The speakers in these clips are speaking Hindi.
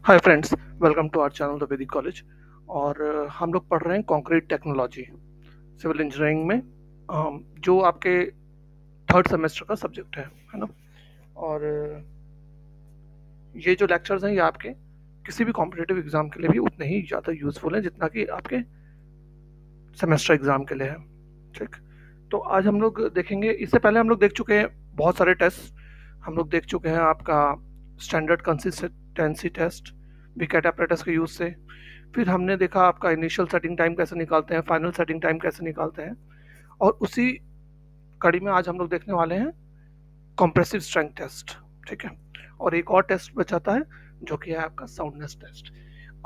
Hi friends, welcome to our channel the Vaidik college. और हम लोग पढ़ रहे हैं कंक्रीट टेक्नोलॉजी सिविल इंजीनियरिंग में, जो आपके थर्ड सेमेस्टर का सब्जेक्ट है ना। और ये जो लेक्चर्स हैं ये आपके किसी भी कॉम्पिटिटिव एग्जाम के लिए भी उतने ही ज़्यादा यूज़फुल हैं जितना कि आपके सेमेस्टर एग्जाम के लिए है। ठीक, तो आज हम लोग देखेंगे। इससे पहले हम लोग देख चुके हैं बहुत सारे टेस्ट। हम लोग देख चुके हैं आपका standard consistency test Vicat apparatus के यूज़ से। फिर हमने देखा आपका इनिशियल सेटिंग टाइम कैसे निकालते हैं, फाइनल सेटिंग टाइम कैसे निकालते हैं। और उसी कड़ी में आज हम लोग देखने वाले हैं कंप्रेसिव स्ट्रेंथ टेस्ट। ठीक है, और एक और टेस्ट बचाता है जो कि है आपका साउंडनेस टेस्ट।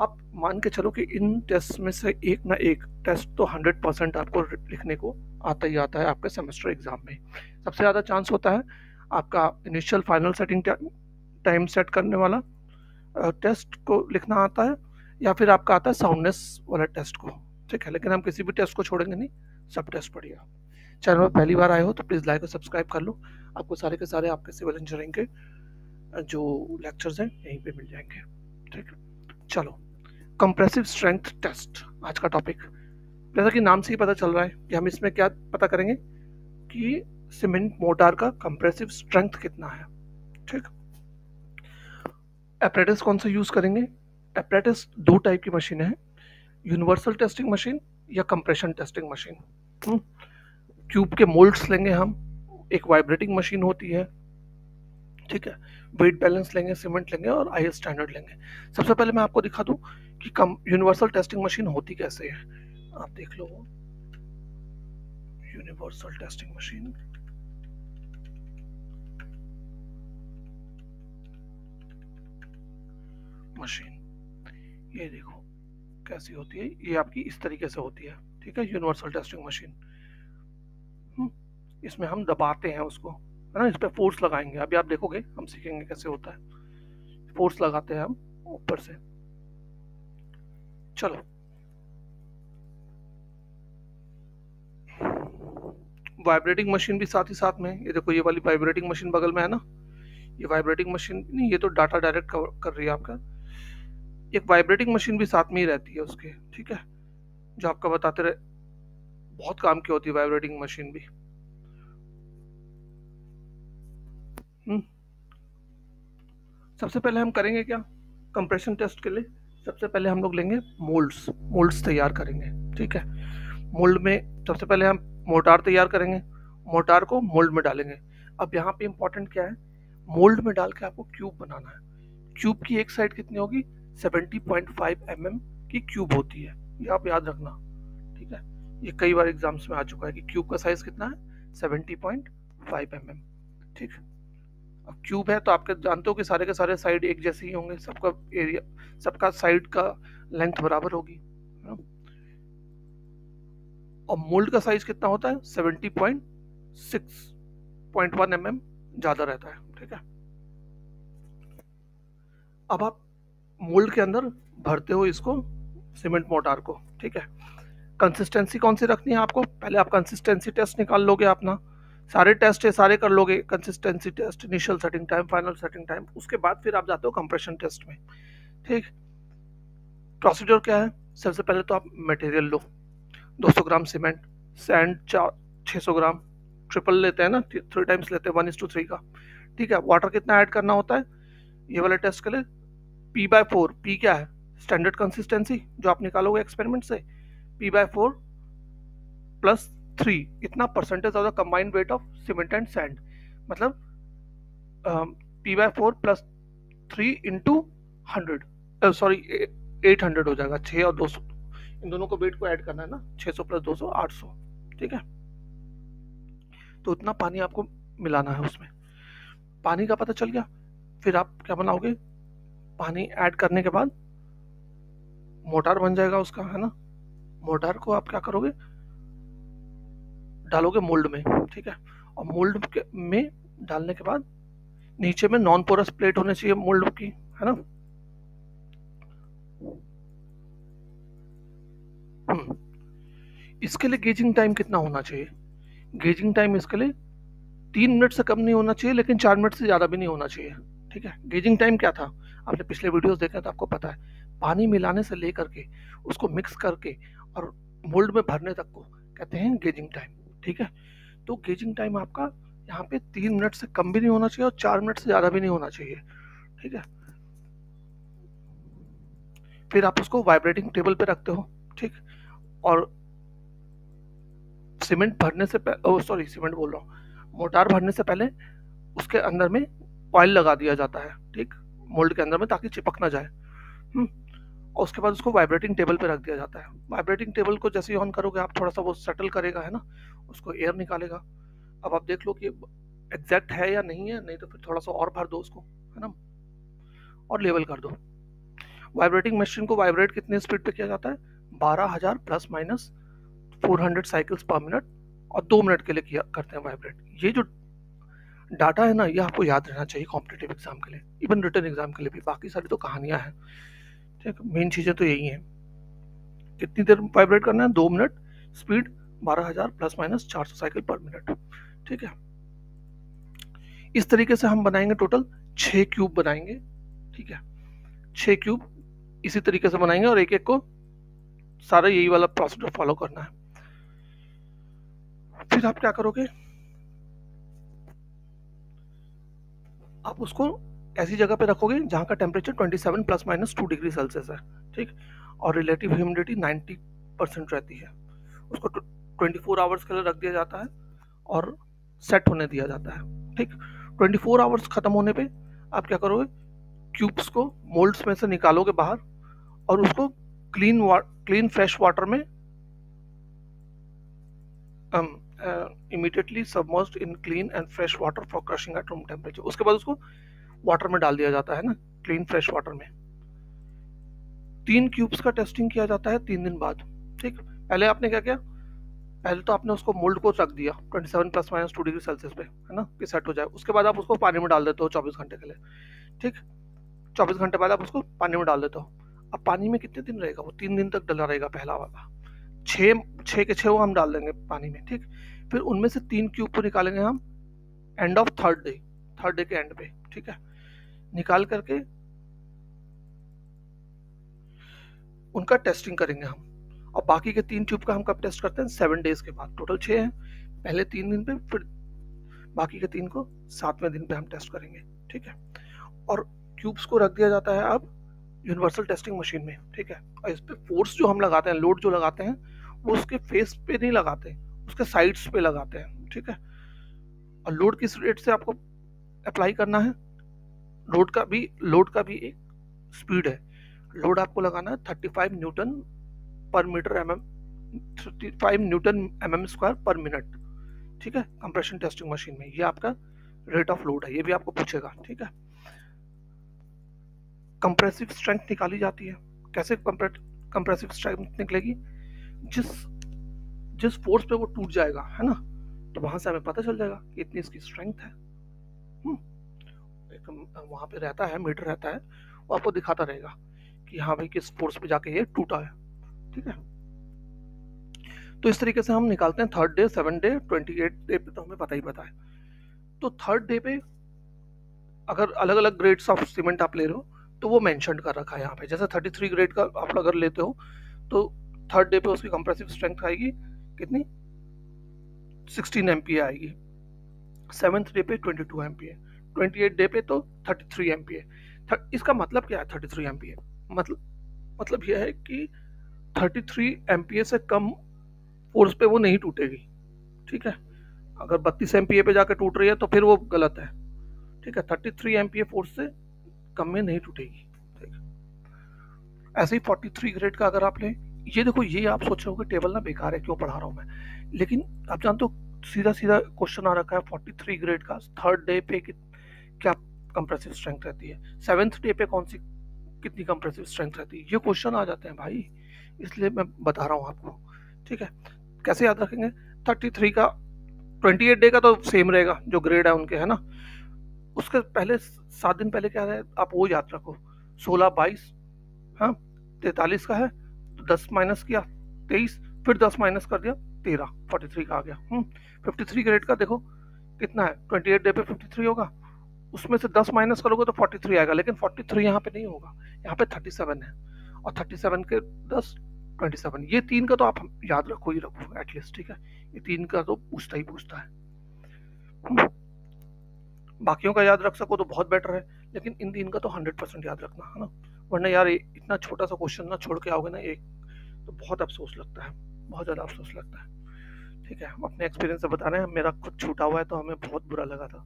आप मान के चलो कि इन टेस्ट में से एक ना एक टेस्ट तो 100% आपको लिखने को आता ही आता है आपके सेमेस्टर एग्जाम में। सबसे ज़्यादा चांस होता है आपका initial final setting time set करने वाला टेस्ट को लिखना आता है, या फिर आपका आता है साउंडनेस वाला टेस्ट को। ठीक है, लेकिन हम किसी भी टेस्ट को छोड़ेंगे नहीं, सब टेस्ट पढ़िए आप। चैनल में पहली बार आए हो तो प्लीज़ लाइक और सब्सक्राइब कर लो। आपको सारे के सारे आपके सिविल इंजीनियरिंग के जो लेक्चर्स हैं यहीं पे मिल जाएंगे। ठीक है, चलो कंप्रेसिव स्ट्रेंथ टेस्ट आज का टॉपिक। जैसा कि नाम से ही पता चल रहा है कि हम इसमें क्या पता करेंगे कि सीमेंट मोर्टार का कंप्रेसिव स्ट्रेंथ कितना है। ठीक, एपरेटस कौन सा यूज करेंगे? एपरेटस दो टाइप की मशीनें हैं, यूनिवर्सल टेस्टिंग मशीन या कंप्रेशन टेस्टिंग मशीन। क्यूब के मोल्ड्स लेंगे हम, एक वाइब्रेटिंग मशीन होती है। ठीक है, वेट बैलेंस लेंगे, सीमेंट लेंगे और आईएस स्टैंडर्ड लेंगे। सबसे पहले मैं आपको दिखा दूं कि यूनिवर्सल टेस्टिंग मशीन होती कैसे है। आप देख लो, यूनिवर्सल टेस्टिंग मशीन ये देखो कैसी होती है। ये आपकी इस तरीके से होती है। ठीक है, यूनिवर्सल टेस्टिंग मशीन। इसमें हम दबाते हैं उसको, है ना, इस पर फोर्स लगाएंगे। अभी आप देखोगे, हम सीखेंगे कैसे होता है। फोर्स लगाते हैं हम ऊपर से। चलो, वाइब्रेटिंग मशीन भी साथ ही साथ में, ये देखो ये वाली वाइब्रेटिंग मशीन बगल में है ना। ये वाइब्रेटिंग मशीन नहीं, ये तो डाटा डायरेक्ट कर रही है आपका। एक वाइब्रेटिंग मशीन भी साथ में ही रहती है उसके। ठीक है, जो आपका बताते रहे, बहुत काम की होती है वाइब्रेटिंग मशीन भी। सबसे पहले हम करेंगे क्या कंप्रेशन टेस्ट के लिए? सबसे पहले हम लोग लेंगे मोल्ड्स तैयार करेंगे। ठीक है, मोल्ड में सबसे पहले हम मोर्टार तैयार करेंगे, मोर्टार को मोल्ड में डालेंगे। अब यहाँ पे इंपॉर्टेंट क्या है, मोल्ड में डाल के आपको क्यूब बनाना है। क्यूब की एक साइड कितनी होगी? 70.5 mm की क्यूब होती है, ये आप याद रखना। ठीक है, ये कई बार एग्जाम्स में आ चुका है कि क्यूब का साइज कितना है? 70.5 mm। ठीक, अब क्यूब है तो आपके जानते हो कि सारे के सारे साइड एक जैसे ही होंगे, सबका एरिया, सबका साइड का लेंथ बराबर होगी। और मोल्ड का साइज कितना होता है? 70.6.1 mm ज्यादा रहता है। ठीक है, अब आप मोल्ड के अंदर भरते हो इसको, सीमेंट मोर्टार को। ठीक है, कंसिस्टेंसी कौन सी रखनी है आपको? पहले आप कंसिस्टेंसी टेस्ट निकाल लोगे अपना, सारे टेस्ट है सारे कर लोगे, consistency test, initial setting time, final setting time. उसके बाद फिर आप जाते हो कंप्रेशन टेस्ट में। ठीक, प्रोसीजर क्या है? सबसे पहले तो आप मटेरियल लो, 200 ग्राम सीमेंट, सैंड 600 ग्राम, ट्रिपल लेते हैं ना, 3 टाइम्स लेते हैं, 1:3 का। ठीक है, वाटर कितना ऐड करना होता है ये वाले टेस्ट के लिए? P/4। P क्या है? स्टैंडर्ड कंसिस्टेंसी जो आप निकालोगे एक्सपेरिमेंट से। P/4 + 3, इतना percentage of the combined weight of cement and sand. मतलब P/4 + 3 × 100, सॉरी 800 हो जाएगा। 6 और 200, इन दोनों को वेट को ऐड करना है ना, 600 + 200 800। ठीक है, तो इतना पानी आपको मिलाना है उसमें। पानी का पता चल गया, फिर आप क्या बनाओगे? पानी ऐड करने के बाद मोटार बन जाएगा उसका, है ना। मोटार को आप क्या करोगे? डालोगे मोल्ड में। ठीक है, और मोल्ड में डालने के बाद नीचे में नॉन पोरस प्लेट होनी चाहिए मोल्ड की, है ना। इसके लिए गेजिंग टाइम कितना होना चाहिए? गेजिंग टाइम इसके लिए 3 मिनट से कम नहीं होना चाहिए, लेकिन 4 मिनट से ज़्यादा भी नहीं होना चाहिए। ठीक है, गेजिंग टाइम क्या था? आपने पिछले वीडियोस देखे हैं तो आपको पता है, पानी मिलाने से लेकर के उसको मिक्स करके और मोल्ड में भरने तक को कहते हैं गेजिंग टाइम। ठीक है, तो गेजिंग टाइम आपका यहाँ पे 3 मिनट से कम भी नहीं होना चाहिए और 4 मिनट से ज़्यादा भी नहीं होना चाहिए। ठीक है, फिर आप उसको वाइब्रेटिंग टेबल पे रखते हो। ठीक, और सीमेंट भरने से सॉरी सीमेंट बोल रहा हूँ, मोटार भरने से पहले उसके अंदर में ऑयल लगा दिया जाता है। ठीक, मोल्ड के अंदर में, ताकि चिपक ना जाए। और उसके बाद उसको वाइब्रेटिंग टेबल पे रख दिया जाता है। वाइब्रेटिंग टेबल को जैसे ही ऑन करोगे आप, थोड़ा सा वो सेटल करेगा, है ना, उसको एयर निकालेगा। अब आप देख लो कि एग्जैक्ट है या नहीं है, नहीं तो फिर थोड़ा सा और भर दो उसको, है ना, और लेवल कर दो। वाइब्रेटिंग मशीन को वाइब्रेट कितने स्पीड पे किया जाता है? 12,000 प्लस माइनस 400 साइकिल्स पर मिनट, और 2 मिनट के लिए किया करते हैं वाइब्रेट। ये जो डाटा है ना, ये आपको याद रहना चाहिए कॉम्पिटिटिव एग्जाम के लिए, इवन रिटन एग्जाम के लिए भी। बाकी सारी तो कहानियां हैं। ठीक, मेन चीजें तो यही हैं। कितनी देर वाइब्रेट करना है? 2 minute, speed 12,000 plus minus 400 cycle पर मिनट। ठीक है, इस तरीके से हम बनाएंगे टोटल 6 क्यूब बनाएंगे। ठीक है, 6 क्यूब इसी तरीके से बनाएंगे, और एक एक को सारा यही वाला प्रोसीजर फॉलो करना है। फिर आप क्या करोगे, आप उसको ऐसी जगह पे रखोगे जहां का temperature 27 plus minus 2 degree Celsius है। ठीक, और रिलेटिव ह्यूमिडिटी 90% रहती है। उसको 24 आवर्स के लिए रख दिया जाता है और सेट होने दिया जाता है। ठीक, 24 आवर्स खत्म होने पे आप क्या करोगे, क्यूब्स को मोल्ड्स में से निकालोगे बाहर, और उसको क्लीन फ्रेश वाटर में immediately submerged in clean and fresh water for crushing at room temperature। उसके बाद उसको वाटर में डाल दिया जाता है ना, क्लीन फ्रेश वाटर में। 3 क्यूब्स का टेस्टिंग किया जाता है 3 दिन बाद। ठीक, पहले आपने क्या किया, पहले तो आपने उसको मोल्ड को रख दिया 27 प्लस माइनस 2 डिग्री सेल्सियस पे, है ना, कि सेट हो जाए। उसके बाद आप उसको पानी में डाल देते हो 24 घंटे के लिए। ठीक, 24 घंटे बाद आप उसको पानी में डाल देते हो। अब पानी में कितने दिन रहेगा? वो 3 दिन तक डला रहेगा पहला वाला। 6 के 6 हम डाल देंगे पानी में। ठीक, फिर उनमें से 3 क्यूब को निकालेंगे हम एंड ऑफ थर्ड डे के एंड पे। ठीक है, निकाल करके उनका टेस्टिंग करेंगे हम। और बाकी के 3 ट्यूब का हम कब टेस्ट करते हैं? 7 डेज के बाद। टोटल 6 हैं, पहले 3 दिन पे, फिर बाकी के 3 को 7वें दिन पे हम टेस्ट करेंगे। ठीक है, और क्यूब्स को रख दिया जाता है अब यूनिवर्सल टेस्टिंग मशीन में। ठीक है, और इस पे फोर्स जो हम लगाते हैं, लोड जो लगाते हैं, वो उसके फेस पे नहीं लगाते, उसके साइड्स पे लगाते हैं। ठीक है, और लोड किस रेट से आपको अप्लाई करना है? लोड का भी एक स्पीड है। लोड आपको लगाना है 35 newton per metre mm 35 newton mm square per minute. ठीक है, कंप्रेशन टेस्टिंग मशीन में ये आपका रेट ऑफ लोड है, ये भी आपको पूछेगा। ठीक है, कंप्रेसिव स्ट्रेंथ निकाली जाती है। कैसे कंप्रेसिव स्ट्रेंथ निकलेगी? जिस फोर्स पे वो टूट जाएगा, है ना, तो वहां से हमें पता चल जाएगा कि इतनी इसकी स्ट्रेंथ है। वहां पे रहता है, मीटर रहता है, वो आपको दिखाता रहेगा कि हाँ भाई किस फोर्स पे जाके ये टूटा है। ठीक है, तो इस तरीके से हम निकालते हैं 3rd day, 7th day, 28 day पे तो हमें पता है। तो 3rd डे पे अगर अलग अलग ग्रेड्स ऑफ सीमेंट आप ले रहे हो तो वो मेंशन कर रखा है यहाँ पे। जैसे 33 ग्रेड का आप अगर लेते हो तो 3rd डे पे उसकी कंप्रेसिव स्ट्रेंथ आएगी कितनी? 16 MPa आएगी। 7th डे पे 22 MPa, 28 डे पे तो 33 MPa। इसका मतलब क्या है 33 MPa? मतलब यह है कि 33 MPa से कम फोर्स पे वो नहीं टूटेगी। ठीक है, अगर 32 MPa पे जाकर टूट रही है तो फिर वो गलत है। ठीक है, 33 MPa फोर्स से कम में नहीं टूटेगी। ठीक है, ऐसे ही 43 ग्रेड का अगर आप लें, ये देखो, ये आप सोच रहे हो कि टेबल ना बेकार है, क्यों पढ़ा रहा हूँ मैं, लेकिन आप जानते हो सीधा क्वेश्चन आ रखा है 43 ग्रेड का 3rd डे पे क्या कंप्रेसिव स्ट्रेंथ रहती है, 7th डे पे कितनी कंप्रेसिव स्ट्रेंथ रहती है, ये क्वेश्चन आ जाते हैं भाई, इसलिए मैं बता रहा हूँ आपको। ठीक है, कैसे याद रखेंगे? 33 का 28 डे का तो सेम रहेगा जो ग्रेड है उनके, है ना। उसके पहले 7 दिन पहले क्या है आप वो याद रखो, 16 22, हाँ 43 का है तो 10 माइनस किया 23, फिर 10 माइनस कर दिया 13, 43 का आ गया। 53 ग्रेड का देखो कितना है, 28 डे पे 53 होगा, उसमें से 10 माइनस करोगे तो 43 आएगा, लेकिन 43 यहाँ पे नहीं होगा, यहाँ पे 37 है, और 37 के 10 27, ये 3 का तो आप याद रखो ही रखो एटलीस्ट, ठीक है, ये 3 का तो पूछता ही पूछता है। बाकियों का याद रख सको तो बहुत बेटर है, लेकिन इन 3 का तो 100% याद रखना है ना, वरना यार इतना छोटा सा क्वेश्चन ना छोड़ के आओगे ना एक, तो बहुत अफसोस लगता है, बहुत ज़्यादा अफसोस लगता है। ठीक है, हम अपने एक्सपीरियंस से बता रहे हैं, मेरा खुद छूटा हुआ है तो हमें बहुत बुरा लगा था,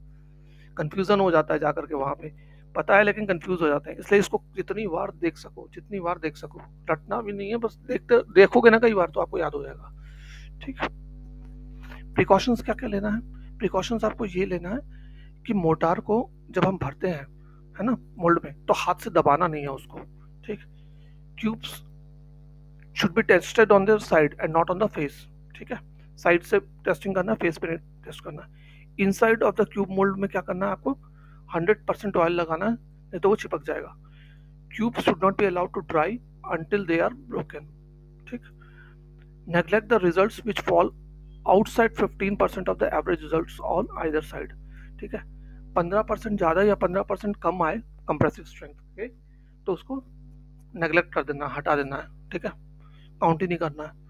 कंफ्यूजन हो जाता है जाकर के वहाँ पे, पता है लेकिन कंफ्यूज हो जाते हैं, इसलिए इसको जितनी बार देख सको, जितनी बार देख सको, रटना भी नहीं है, बस देखते देखोगे ना कई बार तो आपको याद हो जाएगा। ठीक है, प्रिकॉशंस क्या क्या लेना है, प्रिकॉशंस आपको ये लेना है कि मोटार को जब हम भरते हैं, है ना, मोल्ड में, तो हाथ से दबाना नहीं है उसको। ठीक, cubes should be tested on the side and not on the face. ठीक है, साइड से टेस्टिंग करना है, फेस पे नहीं टेस्ट करना है। Inside of the cube mould में क्या करना है आपको, 100% ऑयल लगाना है, नहीं तो वो चिपक जाएगा। Cube should not be allowed to dry until they are broken. ठीक, neglect the results which fall outside 15% of the average results on either side. ठीक है, 15% ज़्यादा या 15% कम आए कंप्रेसिव स्ट्रेंथ के, तो उसको नेग्लेक्ट कर देना, हटा देना है। ठीक है, काउंट ही नहीं करना है।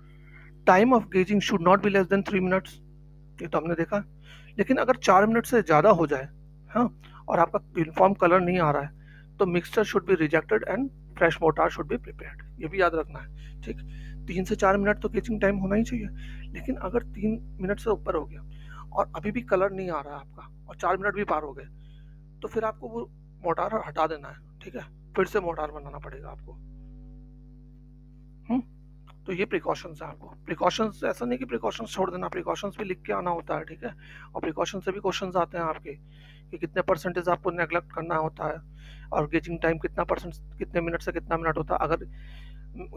Time of gauging should not be less than 3 minutes, ये तो हमने देखा, लेकिन अगर 4 मिनट से ज़्यादा हो जाए, हाँ, और आपका यूनिफॉर्म कलर नहीं आ रहा है, तो mixture should be rejected and fresh motor should be prepared, ये भी याद रखना है। ठीक, 3 से 4 मिनट तो गेजिंग टाइम होना ही चाहिए, लेकिन अगर 3 मिनट से ऊपर हो गया और अभी भी कलर नहीं आ रहा है आपका, और 4 मिनट भी पार हो गए, तो फिर आपको वो मोटार हटा देना है। ठीक है, फिर से मोटार बनाना पड़ेगा आपको। तो ये प्रिकॉशंस है आपको, प्रिकॉशंस ऐसा नहीं कि प्रिकॉशंस छोड़ देना, प्रिकॉशंस भी लिख के आना होता है। ठीक है, और प्रिकॉशन से भी क्वेश्चंस आते हैं आपके कि कितने परसेंटेज आपको नेग्लेक्ट करना होता है, और गेजिंग टाइम कितना परसेंट, कितने मिनट से कितना मिनट होता है। अगर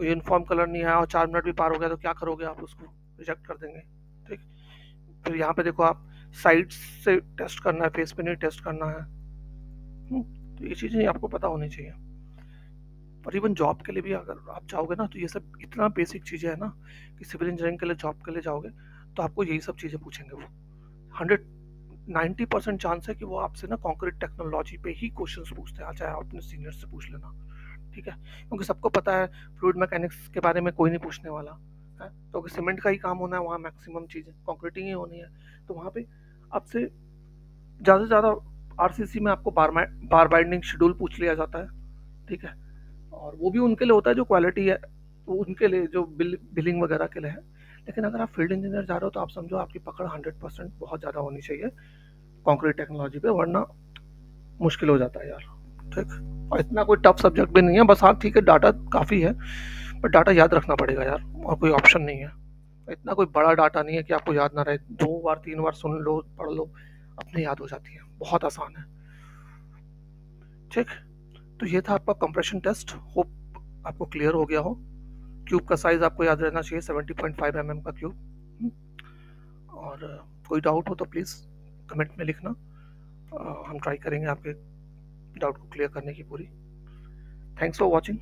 यूनिफॉर्म कलर नहीं आया और 4 मिनट भी पार हो गया तो क्या करोगे आप, उसको रिजेक्ट कर देंगे। ठीक, फिर यहाँ पे देखो आप साइड से टेस्ट करना है, फेस पे नहीं टेस्ट करना है। तो ये चीज़ें आपको पता होनी चाहिए। और इवन जॉब के लिए भी अगर आप जाओगे ना, तो ये सब इतना बेसिक चीज़ें हैं ना, कि सिविल इंजीनियरिंग के लिए जॉब के लिए जाओगे तो आपको यही सब चीज़ें पूछेंगे वो। 90% चांस है कि वो आपसे ना कॉन्क्रीट टेक्नोलॉजी पे ही क्वेश्चंस पूछते हैं, चाहे आप अपने सीनियर से पूछ लेना। ठीक है, क्योंकि सबको पता है फ्लूइड मैकेनिक्स के बारे में कोई नहीं पूछने वाला है, तो सीमेंट का ही काम होना है वहाँ, मैक्सिमम चीज़ें कॉन्क्रीटिंग ही होनी है, तो वहाँ पे आपसे ज़्यादा से ज़्यादा आरसीसी में आपको बार बाइंडिंग शेड्यूल पूछ लिया जाता है। ठीक है, और वो भी उनके लिए होता है जो क्वालिटी है, वो उनके लिए जो बिलिंग वगैरह के लिए है। लेकिन अगर आप फील्ड इंजीनियर जा रहे हो तो आप समझो आपकी पकड़ 100% बहुत ज़्यादा होनी चाहिए कंक्रीट टेक्नोलॉजी पे, वरना मुश्किल हो जाता है यार। ठीक, और इतना कोई टफ सब्जेक्ट भी नहीं है, बस हाँ ठीक है डाटा काफ़ी है, बट डाटा याद रखना पड़ेगा यार, और कोई ऑप्शन नहीं है। इतना कोई बड़ा डाटा नहीं है कि आपको याद ना रहे, 2 बार 3 बार सुन लो, पढ़ लो, अपने याद हो जाती है, बहुत आसान है। ठीक, तो ये था आपका कंप्रेशन टेस्ट, होप आपको क्लियर हो गया हो। क्यूब का साइज आपको याद रहना चाहिए 70.5 mm का क्यूब। और कोई डाउट हो तो प्लीज़ कमेंट में लिखना, हम ट्राई करेंगे आपके डाउट को क्लियर करने की पूरी। थैंक्स फॉर वॉचिंग,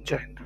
जय हिंद।